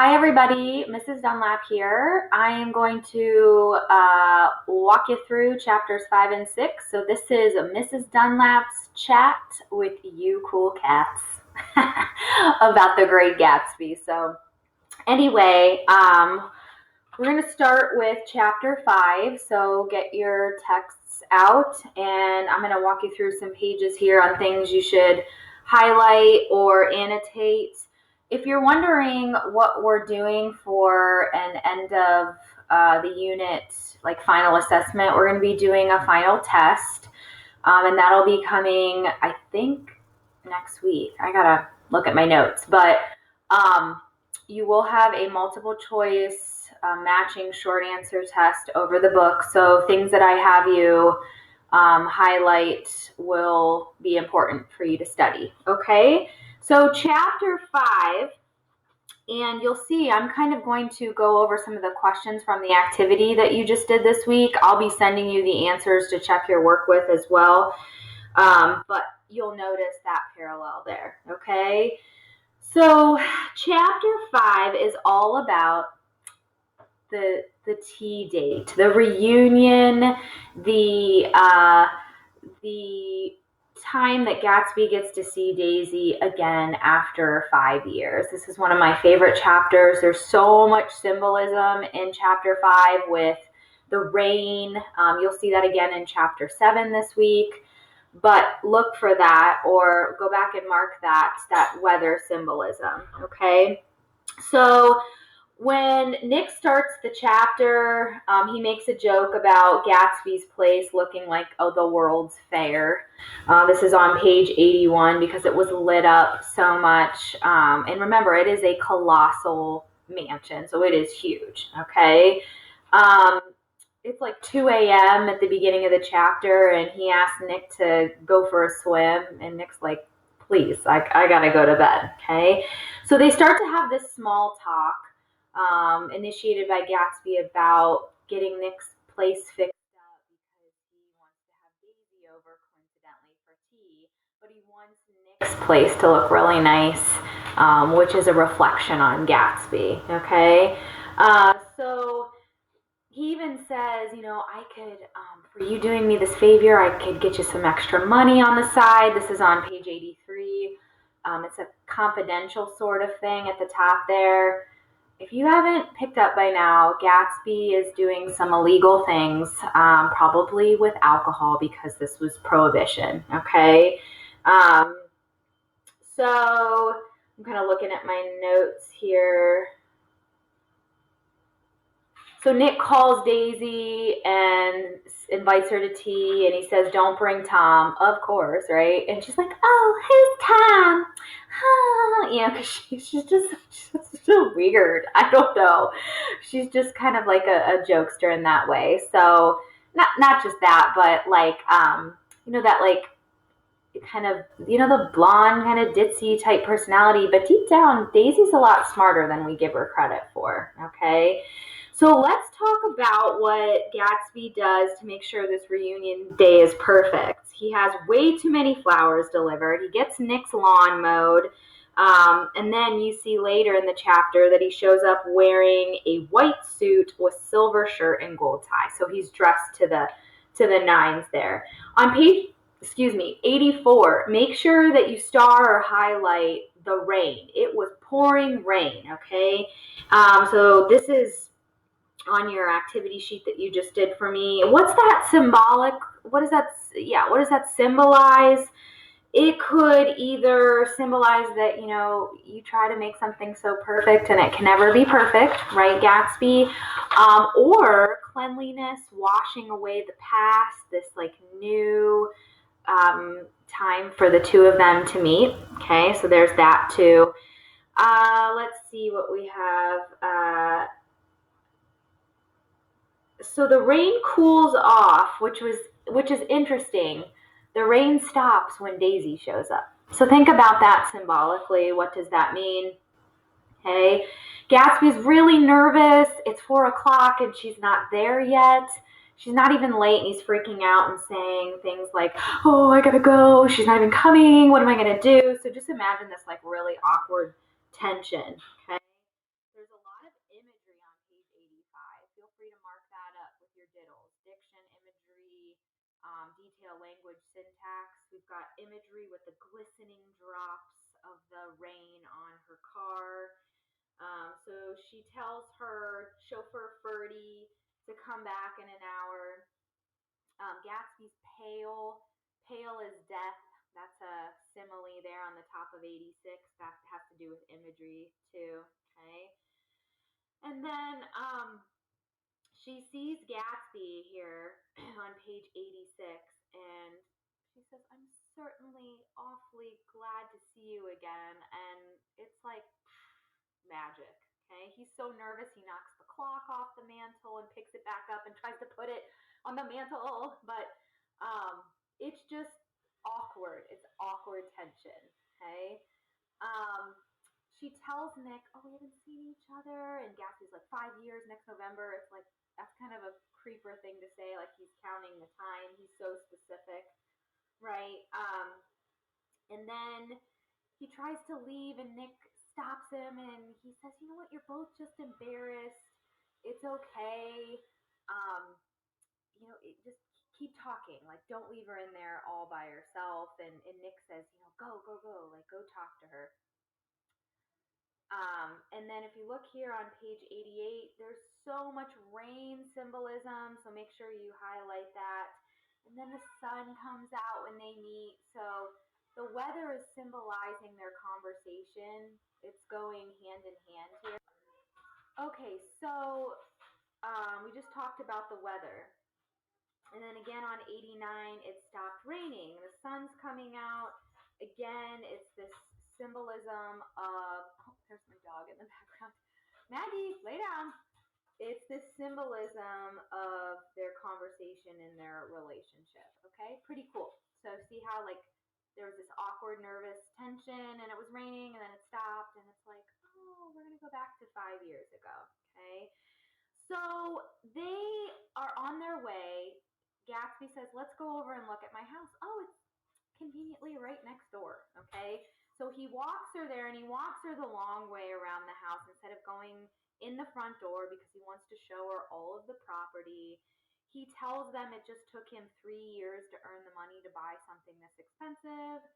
Hi, everybody. Mrs. Dunlap here. I am going to walk you through chapters 5 and 6. So, this is Mrs. Dunlap's chat with you cool cats about the Great Gatsby. So, anyway, we're going to start with chapter 5. So, get your texts out, and I'm going to walk you through some pages here on things you should highlight or annotate. If you're wondering what we're doing for an end of the unit, like final assessment, we're going to be doing a final test, and that'll be coming, I think, next week. I gotta look at my notes, but you will have a multiple choice matching short answer test over the book. So things that I have you highlight will be important for you to study. Okay. So chapter 5, and you'll see I'm kind of going to go over some of the questions from the activity that you just did this week. I'll be sending you the answers to check your work with as well. But you'll notice that parallel there, okay? So chapter 5 is all about the tea date, the reunion, the time that Gatsby gets to see Daisy again after 5 years. This is one of my favorite chapters. There's so much symbolism in chapter 5 with the rain. You'll see that again in chapter 7 this week. But look for that, or go back and mark that weather symbolism, okay? So when Nick starts the chapter, he makes a joke about Gatsby's place looking like the World's Fair. This is on page 81 because it was lit up so much. And remember, it is a colossal mansion, so it is huge, okay? It's like 2 a.m. at the beginning of the chapter, and he asks Nick to go for a swim, and Nick's like, please, I gotta go to bed, okay? So they start to have this small talk initiated by Gatsby about getting Nick's place fixed up because he wants to have Daisy over, coincidentally, for tea, but he wants Nick's place to look really nice, which is a reflection on Gatsby, okay? So he even says, I could, for you doing me this favor, I could get you some extra money on the side. This is on page 83. It's a confidential sort of thing at the top there. If you haven't picked up by now, Gatsby is doing some illegal things, probably with alcohol because this was prohibition, okay? So I'm kind of looking at my notes here. So Nick calls Daisy and invites her to tea, and he says, don't bring Tom, of course, right? And she's like, oh, who's Tom? Because she's just so weird. I don't know. She's just kind of like a jokester in that way. So not just that, but like, that like kind of, the blonde kind of ditzy type personality. But deep down, Daisy's a lot smarter than we give her credit for, okay? So let's talk about what Gatsby does to make sure this reunion day is perfect. He has way too many flowers delivered. He gets Nick's lawn mowed. And then you see later in the chapter that he shows up wearing a white suit with silver shirt and gold tie. So he's dressed to the nines there. On page 84, make sure that you star or highlight the rain. It was pouring rain, okay? So this is on your activity sheet that you just did for me. What's that symbolic? What does that symbolize? It could either symbolize that, you try to make something so perfect and it can never be perfect, right, Gatsby? Or cleanliness, washing away the past, this like new time for the two of them to meet. Okay, so there's that too. Let's see what we have. So the rain cools off, which is interesting. The rain stops when Daisy shows up. So think about that symbolically. What does that mean? Okay. Gatsby's really nervous. It's 4 o'clock and she's not there yet. She's not even late, and he's freaking out and saying things like, oh, I gotta go. She's not even coming. What am I gonna do? So just imagine this like really awkward tension. Okay. There's detail language syntax. We've got imagery with the glistening drops of the rain on her car. So she tells her chauffeur Ferdy to come back in an hour. Gatsby's pale. Pale as death. That's a simile there on the top of 86. That has to do with imagery too. Okay. And then she sees Gatsby here on page 86, and she says, "I'm certainly awfully glad to see you again." And it's like magic. Okay, he's so nervous he knocks the clock off the mantle and picks it back up and tries to put it on the mantle, but it's just awkward. It's awkward tension. Okay. Um, she tells Nick, "Oh, we haven't seen each other," and Gatsby's like, "5 years next November." It's like, that's kind of a creeper thing to say, like he's counting the time. He's so specific, right? And then he tries to leave, and Nick stops him, and he says, "You know what? You're both just embarrassed. It's okay. Um, just keep talking. Like, don't leave her in there all by herself." And Nick says, "Go, like, go talk to her." And then if you look here on page 88, there's so much rain symbolism, so make sure you highlight that. And then the sun comes out when they meet, so the weather is symbolizing their conversation. It's going hand in hand here. Okay, so we just talked about the weather. And then again on 89, it stopped raining. The sun's coming out. Again, it's this symbolism of, oh, there's my dog in the background. Maggie, lay down. It's this symbolism of their conversation and their relationship. Okay, pretty cool. So see how like there was this awkward, nervous tension, and it was raining, and then it stopped, and it's like, oh, we're gonna go back to 5 years ago. Okay, so they are on their way. Gatsby says, "Let's go over and look at my house." Oh, it's conveniently right next door. Okay. So he walks her there, and he walks her the long way around the house instead of going in the front door because he wants to show her all of the property. He tells them it just took him 3 years to earn the money to buy something this expensive.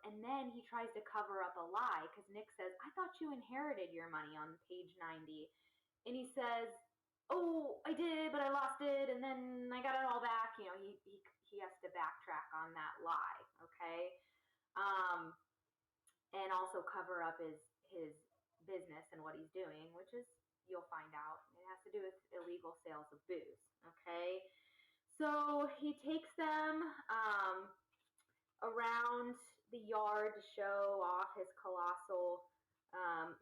And then he tries to cover up a lie because Nick says, "I thought you inherited your money," on page 90. And he says, "Oh, I did, but I lost it, and then I got it all back." He has to backtrack on that lie, okay, and also cover up his business and what he's doing, which is, you'll find out, it has to do with illegal sales of booze, okay. So he takes them around the yard to show off his colossal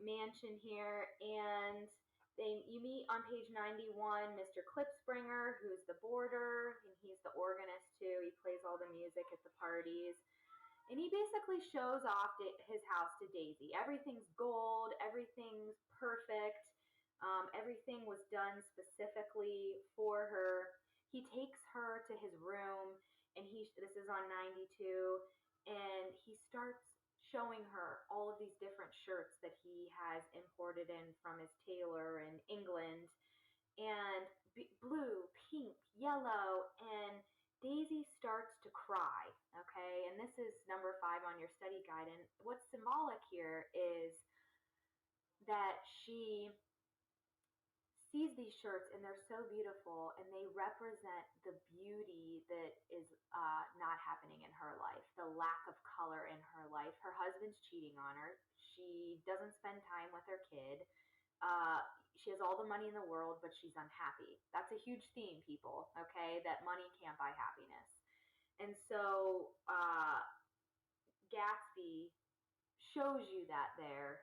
mansion here, and you meet on page 91 Mr. Klipspringer, who's the boarder, and he's the organist too. He plays all the music at the parties. And he basically shows off his house to Daisy. Everything's gold, everything's perfect, everything was done specifically for her. He takes her to his room, and this is on 92, and he starts showing her all of these different shirts that he has imported in from his tailor in England, and blue, pink, yellow, and Daisy starts to cry, okay? And this is number 5 on your study guide. And what's symbolic here is that she sees these shirts and they're so beautiful, and they represent the beauty that is not happening in her life, the lack of color in her life. Her husband's cheating on her. She doesn't spend time with her kid. She has all the money in the world, but she's unhappy. That's a huge theme, people, okay? That money can't buy happiness. And so Gatsby shows you that there,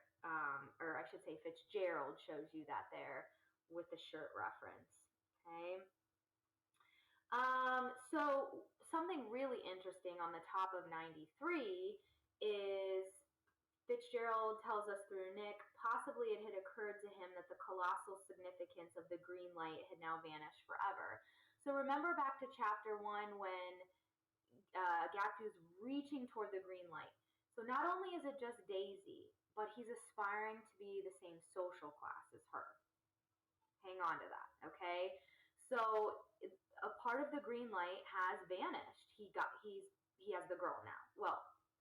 or I should say Fitzgerald shows you that there with the shirt reference, okay? So something really interesting on the top of 93 is Fitzgerald tells us through Nick, possibly it had occurred to him that the colossal significance of the green light had now vanished forever. So remember back to chapter 1 when Gatsby was reaching toward the green light. So not only is it just Daisy, but he's aspiring to be the same social class as her. Hang on to that, okay? So a part of the green light has vanished. He has the girl now. Well,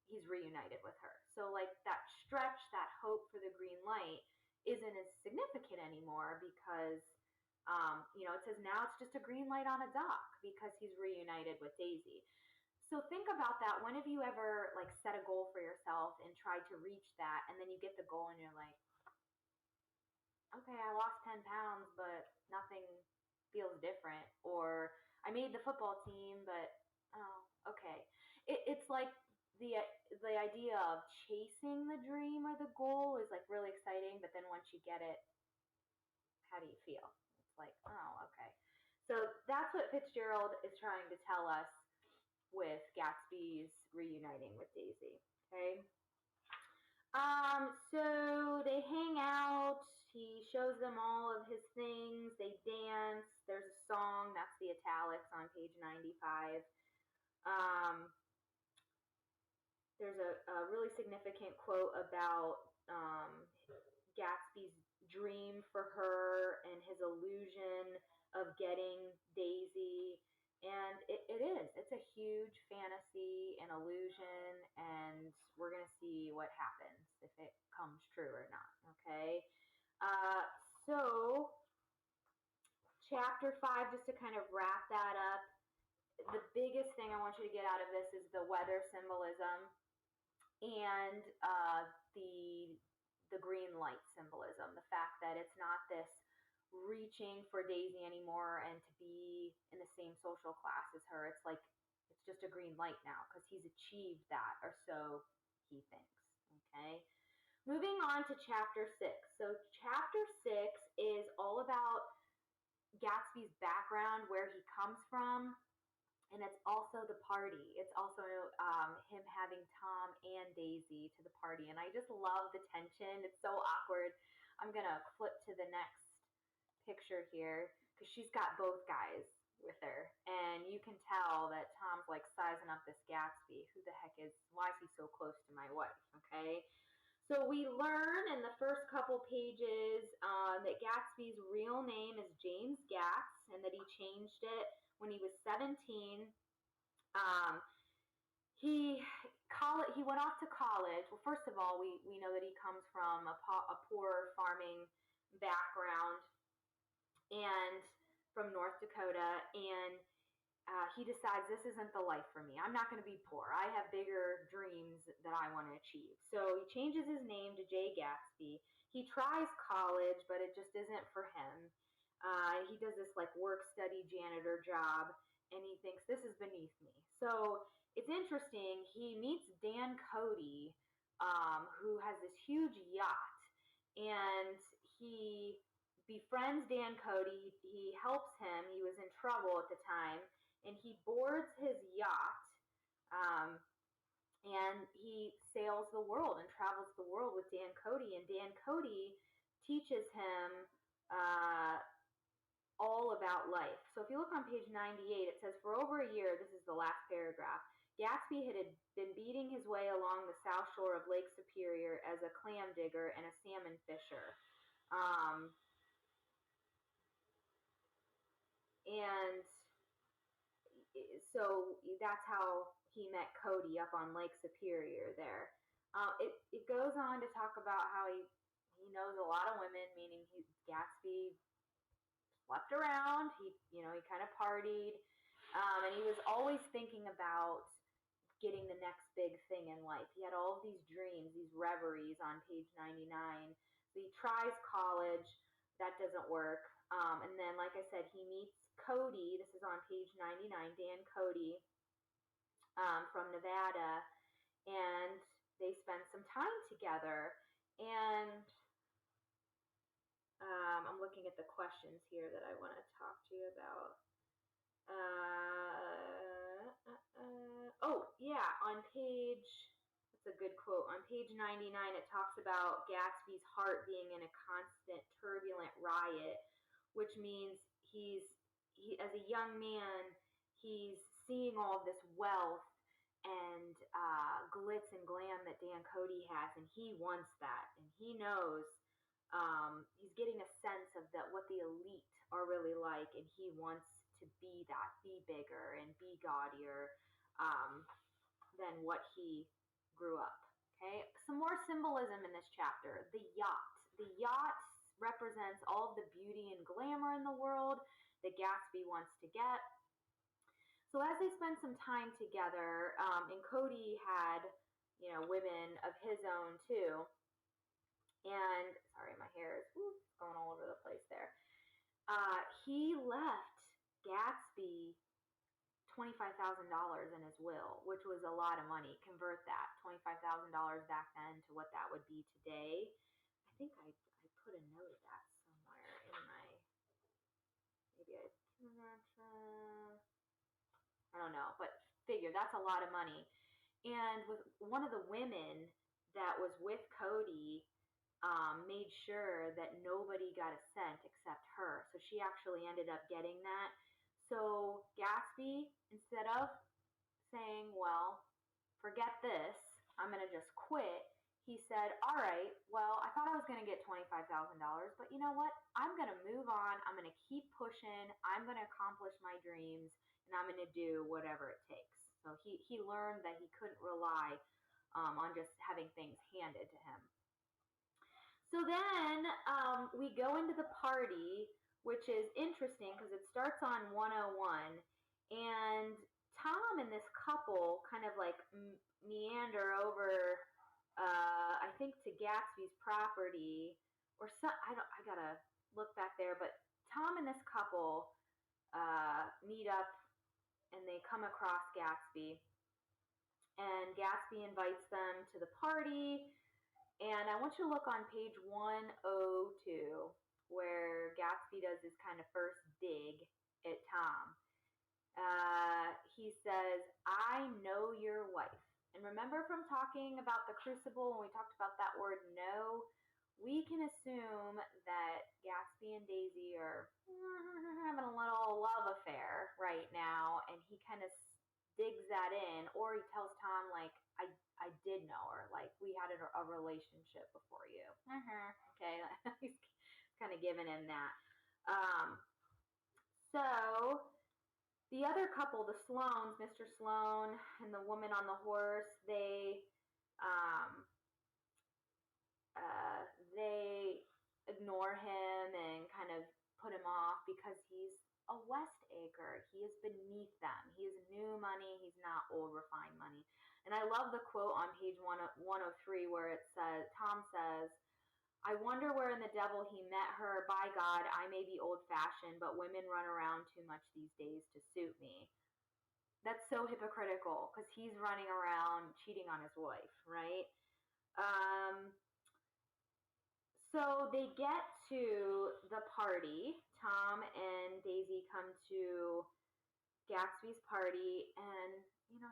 he's reunited with her. So like that stretch, that hope for the green light isn't as significant anymore because it says now it's just a green light on a dock because he's reunited with Daisy. So think about that. When have you ever like set a goal for yourself and tried to reach that, and then you get the goal and you're like, okay, I lost 10 pounds, but nothing feels different. Or I made the football team, but oh, okay. It's like the idea of chasing the dream or the goal is like really exciting, but then once you get it, how do you feel? It's like, oh, okay. So that's what Fitzgerald is trying to tell us with Gatsby's reuniting with Daisy. Okay. So they hang out. He shows them all of his things. They dance. There's a song. That's the italics on page 95. Um, there's a really significant quote about Gatsby's dream for her and his illusion of getting Daisy. And it is. It's a huge fantasy and illusion, and we're going to see what happens if it comes true or not. Okay? Uh, so, chapter 5, just to kind of wrap that up, the biggest thing I want you to get out of this is the weather symbolism and the green light symbolism. The fact that it's not this reaching for Daisy anymore and to be in the same social class as her. It's like it's just a green light now because he's achieved that, or so he thinks. Okay. Moving on to chapter 6. So chapter 6 is all about Gatsby's background, where he comes from, and it's also the party. It's also him having Tom and Daisy to the party, and I just love the tension. It's so awkward. I'm gonna flip to the next picture here because she's got both guys with her, and you can tell that Tom's like sizing up this Gatsby. Who the heck is? Why is he so close to my wife? Okay. So we learn in the first couple pages that Gatsby's real name is James Gatz, and that he changed it when he was 17. Um, he went off to college. Well, first of all, we know that he comes from a poor farming background and from North Dakota, and he decides this isn't the life for me. I'm not going to be poor. I have bigger dreams that I want to achieve. So he changes his name to Jay Gatsby. He tries college, but it just isn't for him. He does this like work study janitor job, and he thinks this is beneath me. So it's interesting. He meets Dan Cody, who has this huge yacht, and he befriends Dan Cody. He helps him. He was in trouble at the time, and he boards his yacht, um, and he sails the world and travels the world with Dan Cody. And Dan Cody teaches him all about life. So if you look on page 98, it says, for over a year, this is the last paragraph, Gatsby had been beating his way along the south shore of Lake Superior as a clam digger and a salmon fisher. And so that's how he met Cody up on Lake Superior there. It goes on to talk about how he knows a lot of women, meaning Gatsby slept around. He kind of partied, and he was always thinking about getting the next big thing in life. He had all of these dreams, these reveries on page 99. So he tries college. That doesn't work. And then, like I said, he meets Cody. This is on page 99, Dan Cody from Nevada. And they spend some time together. And I'm looking at the questions here that I want to talk to you about. Oh, yeah, on page, that's a good quote. On page 99, it talks about Gatsby's heart being in a constant turbulent riot, which means as a young man, he's seeing all of this wealth and glitz and glam that Dan Cody has, and he wants that, and he knows he's getting a sense of what the elite are really like, and he wants to be that, be bigger and be gaudier than what he grew up. Okay, some more symbolism in this chapter. The yacht. The yacht represents all of the beauty and glamour in the world that Gatsby wants to get. So as they spend some time together, and Cody had, women of his own too. And sorry, my hair is going all over the place there. He left Gatsby $25,000 in his will, which was a lot of money. Convert that $25,000 back then to what that would be today. I think I put a note of that somewhere in my, maybe I don't know, but figure that's a lot of money. And with one of the women that was with Cody, made sure that nobody got a cent except her. So she actually ended up getting that. So Gatsby, instead of saying, well, forget this, I'm going to just quit, he said, all right, well, I thought I was going to get $25,000, but you know what? I'm going to move on. I'm going to keep pushing. I'm going to accomplish my dreams, and I'm going to do whatever it takes. So he learned that he couldn't rely on just having things handed to him. So then we go into the party, which is interesting because it starts on 101, and Tom and this couple kind of like meander over, I think, to Gatsby's property, or some. I gotta look back there, but Tom and this couple meet up, and they come across Gatsby, and Gatsby invites them to the party. And I want you to look on page 102, where Gatsby does his kind of first dig at Tom. He says, I know your wife. And remember from talking about the crucible, when we talked about that word know, we can assume that Gatsby and Daisy are having a little love affair right now, and he kind of digs that in, or he tells Tom, like, I did know her, like, we had a relationship before you. Okay, he's kind of giving him that. So the other couple, the Sloanes, Mr. Sloane and the woman on the horse, they ignore him and kind of put him off because he's a Westacre. He is beneath them. He is new money. He's not old refined money. And I love the quote on page 103 where it says, Tom says, I wonder where in the devil he met her. By God, I may be old-fashioned, but women run around too much these days to suit me. That's so hypocritical because he's running around cheating on his wife, right? So they get to the party. Tom and Daisy come to Gatsby's party, and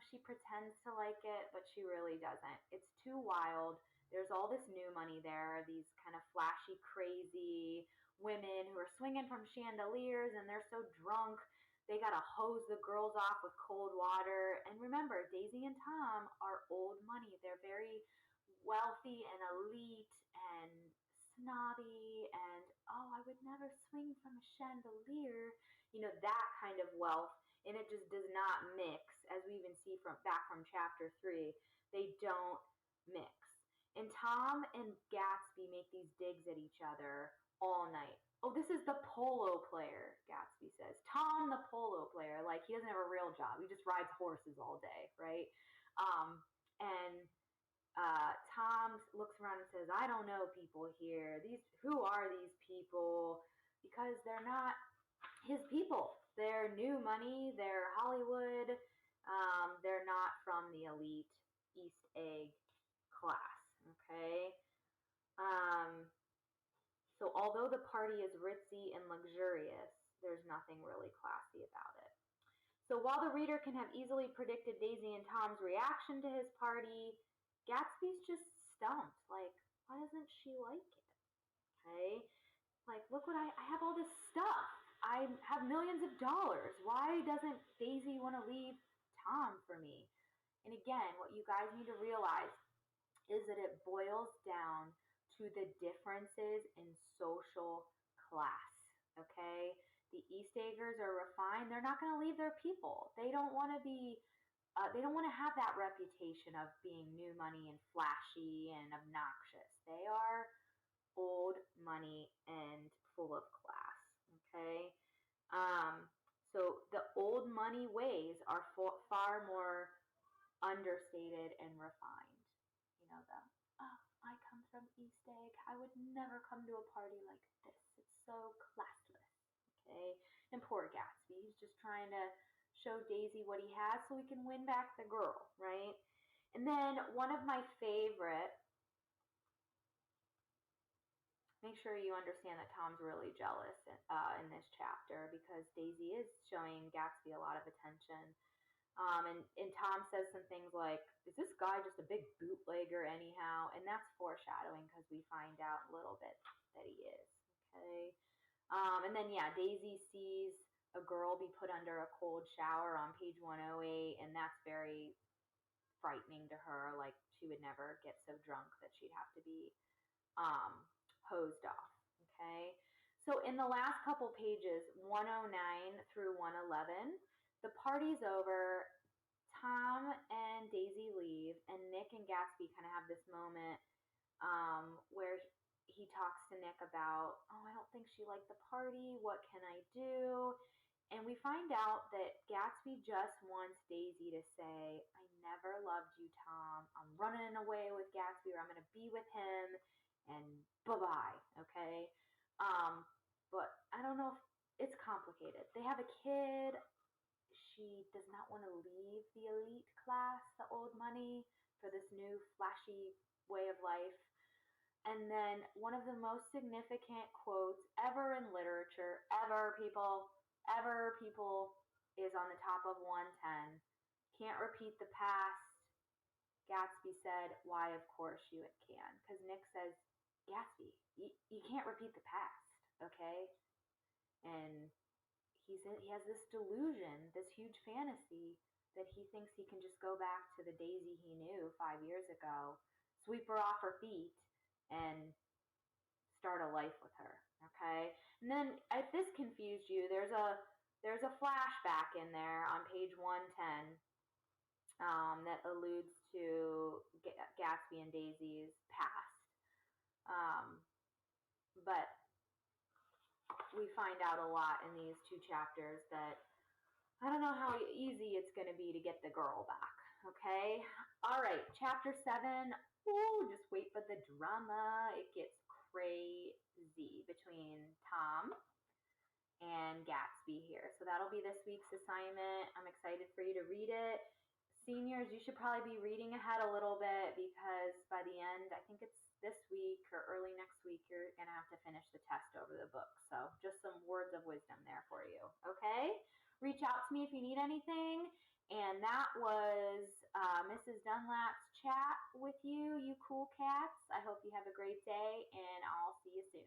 she pretends to like it, but she really doesn't. It's too wild. There's all this new money there, these kind of flashy, crazy women who are swinging from chandeliers, and they're so drunk they gotta hose the girls off with cold water. And remember, Daisy and Tom are old money. They're very wealthy and elite and snobby, and I would never swing from a chandelier, that kind of wealth. And it just does not mix, as we even see back from chapter 3. They don't mix. And Tom and Gatsby make these digs at each other all night. Oh, this is the polo player, Gatsby says. Tom, the polo player, like, he doesn't have a real job. He just rides horses all day, right? And Tom looks around and says, I don't know people here. Who are these people? Because they're not his people. They're new money. They're Hollywood. They're not from the elite East Egg class. Okay. So although the party is ritzy and luxurious, there's nothing really classy about it. So while the reader can have easily predicted Daisy and Tom's reaction to his party, Gatsby's just stumped. Like, why doesn't she like it? Okay? Like, look what I have all this stuff. I have millions of dollars. Why doesn't Daisy want to leave Tom for me? And again, what you guys need to realize is that it boils down to the differences in social class. okay? The Eastagers are refined. They're not going to leave their people. They don't want to be, they don't want to have that reputation of being new money and flashy and obnoxious. They are old money and full of class, okay? So the old money ways are far more understated and refined. You know, oh, I come from East Egg. I would never come to a party like this. It's so classless. Okay. And poor Gatsby, he's just trying to show Daisy what he has so he can win back the girl, right? And then one of my favorite, make sure you understand that Tom's really jealous in this chapter because Daisy is showing Gatsby a lot of attention. And Tom says some things like, is this guy just a big bootlegger anyhow? And that's foreshadowing because we find out a little bit that he is. Okay. And then, yeah, Daisy sees a girl be put under a cold shower on page 108, and that's very frightening to her. Like, she would never get so drunk that she'd have to be hosed off. Okay. So in the last couple pages, 109 through 111, the party's over. Tom and Daisy leave, and Nick and Gatsby kind of have this moment where he talks to Nick about, oh, I don't think she liked the party. What can I do? And we find out that Gatsby just wants Daisy to say, I never loved you, Tom. I'm running away with Gatsby, or I'm going to be with him, and bye-bye, okay? But I don't know if it's complicated. They have a kid. She does not want to leave the elite class, the old money, for this new flashy way of life. And then one of the most significant quotes ever in literature, ever people, is on the top of 110. Can't repeat the past. Gatsby said, why, of course you can. Because Nick says, Gatsby, you can't repeat the past, okay? And he has this delusion, this huge fantasy that he thinks he can just go back to the Daisy he knew 5 years ago, sweep her off her feet, and start a life with her. Okay, and then if this confused you, there's a flashback in there on page 110 that alludes to Gatsby and Daisy's past. But we find out a lot in these two chapters that I don't know how easy it's going to be to get the girl back. Okay? All right, chapter 7. Ooh, just wait for the drama. It gets crazy between Tom and Gatsby here. So that'll be this week's assignment. I'm excited for you to read it. Seniors, you should probably be reading ahead a little bit because by the end, I think it's this week or early next week, you're going to have to finish the test over the book. So just some words of wisdom there for you. Okay? Reach out to me if you need anything. And that was Mrs. Dunlap's chat with you, you cool cats. I hope you have a great day, and I'll see you soon.